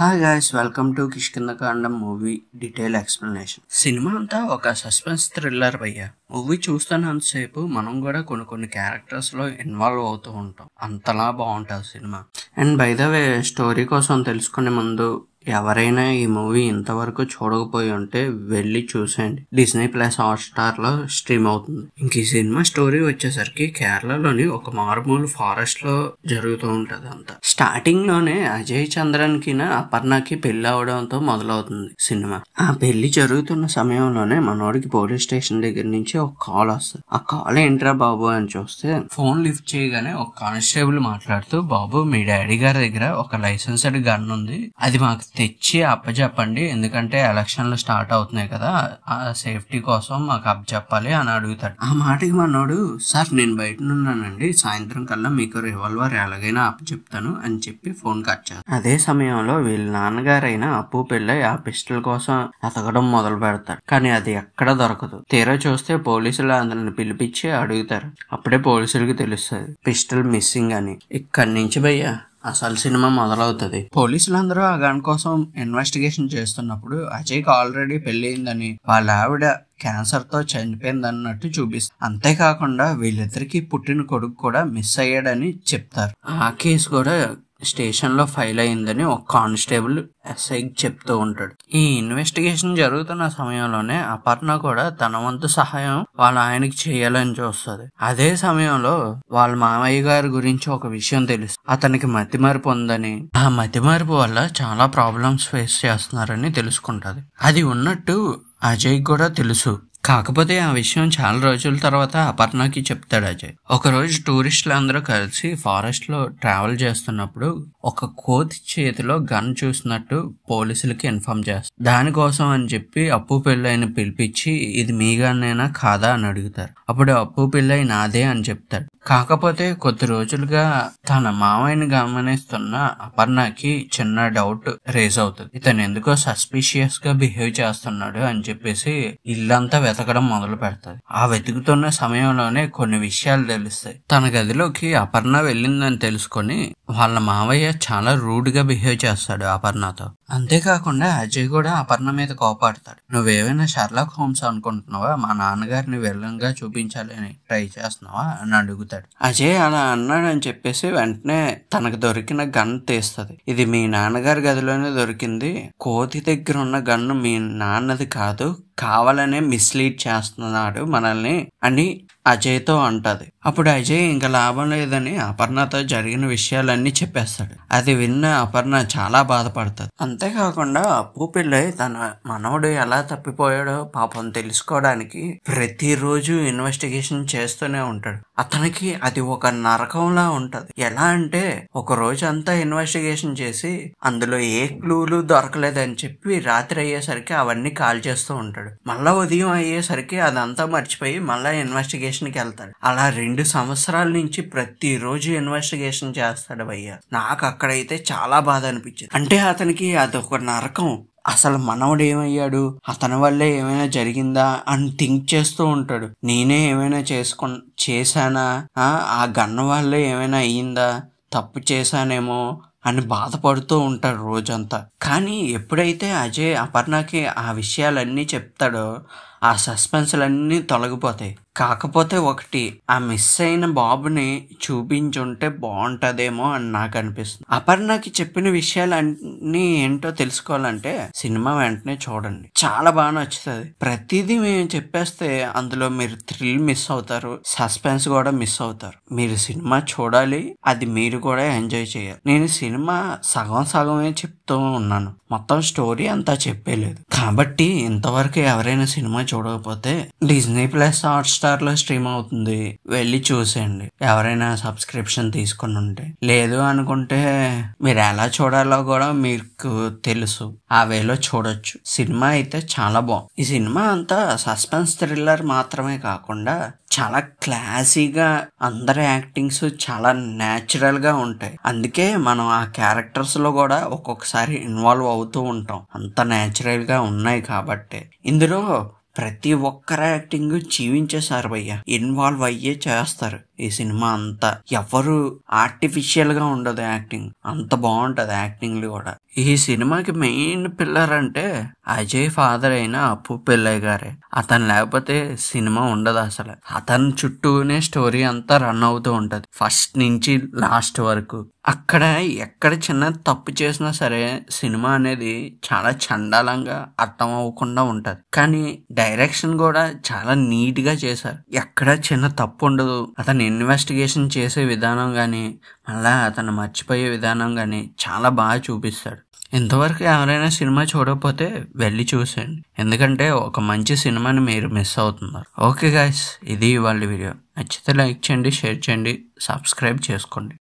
Hi guys, welcome to Kishkindhakandam movie detail explanation. సినిమా అంతా ఒక సస్పెన్స్ థ్రిల్లర్ భయ్య. మూవీ చూస్తున్నంతసేపు మనం కూడా కొన్ని క్యారెక్టర్స్ లో ఇన్వాల్వ్ అవుతూ ఉంటాం. అంతలా బాగుంటుంది cinema. And by the way, story కోసం తెలుసుకునే ముందు ఎవరైనా ఈ మూవీ ఇంతవరకు చూడకపోయి ఉంటే వెళ్ళి చూసేయండి. డిస్నీ ప్లస్ హాట్ స్టార్ లో స్ట్రీమ్ అవుతుంది. ఇంక ఈ సినిమా స్టోరీ వచ్చేసరికి కేరళలోని ఒక మారుమూల ఫారెస్ట్ లో జరుగుతూ ఉంటది. అంతా స్టార్టింగ్ లోనే అజయ్ చంద్రన్ కి అపర్ణకి పెళ్లి అవడంతో మొదలవుతుంది సినిమా. ఆ పెళ్లి జరుగుతున్న సమయంలోనే మనోడికి పోలీస్ స్టేషన్ దగ్గర నుంచి ఒక కాల్ వస్తుంది. ఆ కాల్ ఏంట్రా బాబు అని చూస్తే ఫోన్ లిఫ్ట్ చేయగానే ఒక కానిస్టేబుల్ మాట్లాడుతూ, బాబు మీ డాడీ గారి దగ్గర ఒక లైసెన్స్డ్ గన్ ఉంది, అది మాకు తెచ్చి అప్పచెప్పండి, ఎందుకంటే ఎలక్షన్లు స్టార్ట్ అవుతున్నాయి కదా, ఆ సేఫ్టీ కోసం మాకు అప్పచెప్పాలి అని అడుగుతాడు. ఆ మాటకి మనోడు, సార్ నేను బయట ఉన్నానండి, సాయంత్రం కల్లా మీకు రివాల్వర్ ఎలాగైనా అప్పచెప్తాను అని చెప్పి ఫోన్ కట్ చేస్తాడు. అదే సమయంలో వీళ్ళ నాన్నగారైన అప్పు పిల్ల ఆ పిస్టల్ కోసం ఎతకడం మొదలు పెడతాడు. కానీ అది ఎక్కడ దొరకదు. తీరా చూస్తే పోలీసులు అందరిని పిలిపించి అడుగుతారు. అప్పుడే పోలీసులకి తెలుస్తుంది పిస్టల్ మిస్సింగ్ అని. ఇక్కడి నుంచి భయ్యా అసలు సినిమా మొదలవుతుంది. పోలీసులందరూ ఆ గన్ కోసం ఇన్వెస్టిగేషన్ చేస్తున్నప్పుడు అజయ్కి ఆల్రెడీ పెళ్ళయిందని, వాళ్ళ ఆవిడ క్యాన్సర్ తో చనిపోయిందన్నట్టు చూపిస్తారు. అంతేకాకుండా వీళ్ళిద్దరికి పుట్టిన కొడుకు కూడా మిస్ అయ్యాడని చెప్తారు. ఆ కేసు కూడా స్టేషన్ లో ఫైల్ అయిందని ఒక కానిస్టేబుల్ ఎస్ఐకి చెప్తూ ఉంటాడు. ఈ ఇన్వెస్టిగేషన్ జరుగుతున్న సమయంలోనే అపర్ణ కూడా తన వంతు సహాయం వాళ్ళ ఆయనకి చేయాలని చూస్తుంది. అదే సమయంలో వాళ్ళ మామయ్య గారి గురించి ఒక విషయం తెలుసు. అతనికి మతిమరుపు ఉందని, ఆ మతిమరుపు వల్ల చాలా ప్రాబ్లమ్స్ ఫేస్ చేస్తున్నారని తెలుసుకుంటది. అది ఉన్నట్టు అజయ్ కూడా తెలుసు. కాకపోతే ఆ విషయం చాలా రోజుల తర్వాత అపర్ణకి చెప్తాడు అజయ్. ఒకరోజు టూరిస్టులు అందరూ కలిసి ఫారెస్ట్ లో ట్రావెల్ చేస్తున్నప్పుడు ఒక కోతి చేతిలో గన్ చూసినట్టు పోలీసులకి ఇన్ఫార్మ్ చేస్తారు. దానికోసం అని చెప్పి అప్పు పిల్లయ్యని పిలిపించి, ఇది మీ గన్నేనా కాదా అని అడుగుతారు. అప్పుడు అప్పు పిల్లయ్య నాదే అని చెప్తాడు. కాకపోతే కొద్ది రోజులుగా తన మామయ్యని గమనిస్తున్న అపర్ణకి చిన్న డౌట్ రేజ్ అవుతుంది. ఇతను ఎందుకో సస్పిషియస్ గా బిహేవ్ చేస్తున్నాడు అని చెప్పేసి ఇల్లంతా వెతకడం మొదలు పెడతాది. ఆ వెతుకుతున్న సమయంలోనే కొన్ని విషయాలు తెలుస్తాయి. తన గదిలోకి అపర్ణ వెళ్ళిందని తెలుసుకొని వాళ్ళ మావయ్య చాలా రూడ్ గా బిహేవ్ చేస్తాడు అపర్ణతో. అంతేకాకుండా అజయ్ కూడా అపర్ణ మీద కోపాడతాడు. నువ్వేమైనా షర్లాక్ హోమ్స్ అనుకుంటున్నావా? మా నాన్నగారిని విలన్గా చూపించాలని ట్రై చేస్తున్నావా అని అడుగుతాడు. అజయ్ అలా అన్నాడని చెప్పేసి వెంటనే తనకు దొరికిన గన్ తీస్తుంది. ఇది మీ నాన్నగారి గదిలోనే దొరికింది, కోతి దగ్గర ఉన్న గన్ను మీ నాన్నది కాదు, కావాలనే మిస్లీడ్ చేస్తున్నాడు మనల్ని అని అజయ్తో అంటది. అప్పుడు అజయ్ ఇంకా లాభం లేదని అపర్ణతో జరిగిన విషయాలన్నీ చెప్పేస్తాడు. అది విన్న అపర్ణ చాలా బాధపడుతుంది. అంతేకాకుండా అప్పు పిల్లయ్య తన మనవడు ఎలా తప్పిపోయాడో పాపం తెలుసుకోవడానికి ప్రతిరోజు ఇన్వెస్టిగేషన్ చేస్తూనే ఉంటాడు. అతనికి అది ఒక నరకంలా ఉంటది. ఎలా అంటే ఒక రోజు అంతా ఇన్వెస్టిగేషన్ చేసి అందులో ఏ క్లూలు దొరకలేదని చెప్పి రాత్రి అయ్యేసరికి అవన్నీ కాల్ చేస్తూ ఉంటాడు. మళ్ళా ఉదయం అయ్యేసరికి అదంతా మర్చిపోయి మళ్ళా ఇన్వెస్టిగేషన్ కి వెళ్తాడు. అలా 2 సంవత్సరాల నుంచి ప్రతిరోజు ఇన్వెస్టిగేషన్ చేస్తాడు భయ్య. నాకు అక్కడైతే చాలా బాధ అనిపించింది. అంటే అతనికి అదొక నరకం. అసలు మనవడు ఏమయ్యాడు, అతని వల్లే ఏమైనా జరిగిందా అని థింక్ చేస్తూ ఉంటాడు. నేనే ఏమైనా చేశానా, ఆ గన్న వల్లే ఏమైనా అయ్యిందా, తప్పు చేశానేమో అని బాధపడుతూ ఉంటాడు రోజంతా. కానీ ఎప్పుడైతే అజయ్ అపర్ణకి ఆ విషయాలన్నీ చెప్తాడో ఆ సస్పెన్స్లన్నీ తొలగిపోతాయి. కాకపోతే ఒకటి, ఆ మిస్ అయిన బాబుని చూపించుంటే బాగుంటదేమో అని నాకు అనిపిస్తుంది. అపర్ణకి చెప్పిన విషయాలన్నీ ఏంటో తెలుసుకోవాలంటే సినిమా వెంటనే చూడండి, చాలా బాగా నచ్చుతుంది. ప్రతిదీ మేము చెప్పేస్తే అందులో మీరు థ్రిల్ మిస్ అవుతారు, సస్పెన్స్ కూడా మిస్ అవుతారు. మీరు సినిమా చూడాలి, అది మీరు కూడా ఎంజాయ్ చేయాలి. నేను సినిమా సగమే చెప్తూ ఉన్నాను, మొత్తం స్టోరీ అంతా చెప్పలేదు. కాబట్టి ఇంతవరకు ఎవరైనా సినిమా చూడకపోతే డిస్నీ ప్లస్ హాట్ స్టార్ లో స్ట్రీమ్ అవుతుంది, వెళ్ళి చూసేయండి. ఎవరైనా సబ్స్క్రిప్షన్ తీసుకుని ఉంటే, లేదు అనుకుంటే మీరు ఎలా చూడాలో కూడా మీకు తెలుసు, ఆ వేలో చూడొచ్చు. సినిమా అయితే చాలా బాగుంది. ఈ సినిమా అంతా సస్పెన్స్ థ్రిల్లర్ మాత్రమే కాకుండా చాలా క్లాసీగా, అందరి యాక్టింగ్స్ చాలా న్యాచురల్ గా ఉంటాయి. అందుకే మనం ఆ క్యారెక్టర్స్ లో కూడా ఒక్కొక్కసారి ఇన్వాల్వ్ అవుతూ ఉంటాం, అంత న్యాచురల్ గా ఉన్నాయి కాబట్టి. ఇందులో ప్రతి ఒక్కరి యాక్టింగ్ జీవించేశారు భయ్య, ఇన్వాల్వ్ అయ్యే చేస్తారు ఈ సినిమా అంతా. ఎవరు ఆర్టిఫిషియల్ గా ఉండదు యాక్టింగ్, అంత బాగుంటది యాక్టింగ్ కూడా. ఈ సినిమాకి మెయిన్ పిల్లర్ అంటే అజయ్ ఫాదర్ అయిన అప్పు పిల్లయ్య గారే. అతను లేకపోతే సినిమా ఉండదు అసలు. అతని చుట్టూనే స్టోరీ అంతా రన్ అవుతూ ఉంటది ఫస్ట్ నుంచి లాస్ట్ వరకు. అక్కడ ఎక్కడ చిన్న తప్పు చేసినా సరే సినిమా అనేది చాలా చండాలంగా అర్థం అవ్వకుండా ఉంటది. కానీ డైరెక్షన్ కూడా చాలా నీట్ గా చేశారు, ఎక్కడ చిన్న తప్పు ఉండదు. అతను ఇన్వెస్టిగేషన్ చేసే విధానం గాని మళ్ళా అతను మర్చిపోయే విధానం గాని చాలా బాగా చూపిస్తాడు. ఇంతవరకు ఎవరైనా సినిమా చూడకపోతే వెళ్ళి చూసేయండి, ఎందుకంటే ఒక మంచి సినిమాని మీరు మిస్ అవుతున్నారు. ఓకే గాయ్స్, ఇది ఇవాళ వీడియో. నచ్చితే లైక్ చేయండి, షేర్ చేయండి, సబ్స్క్రైబ్ చేసుకోండి.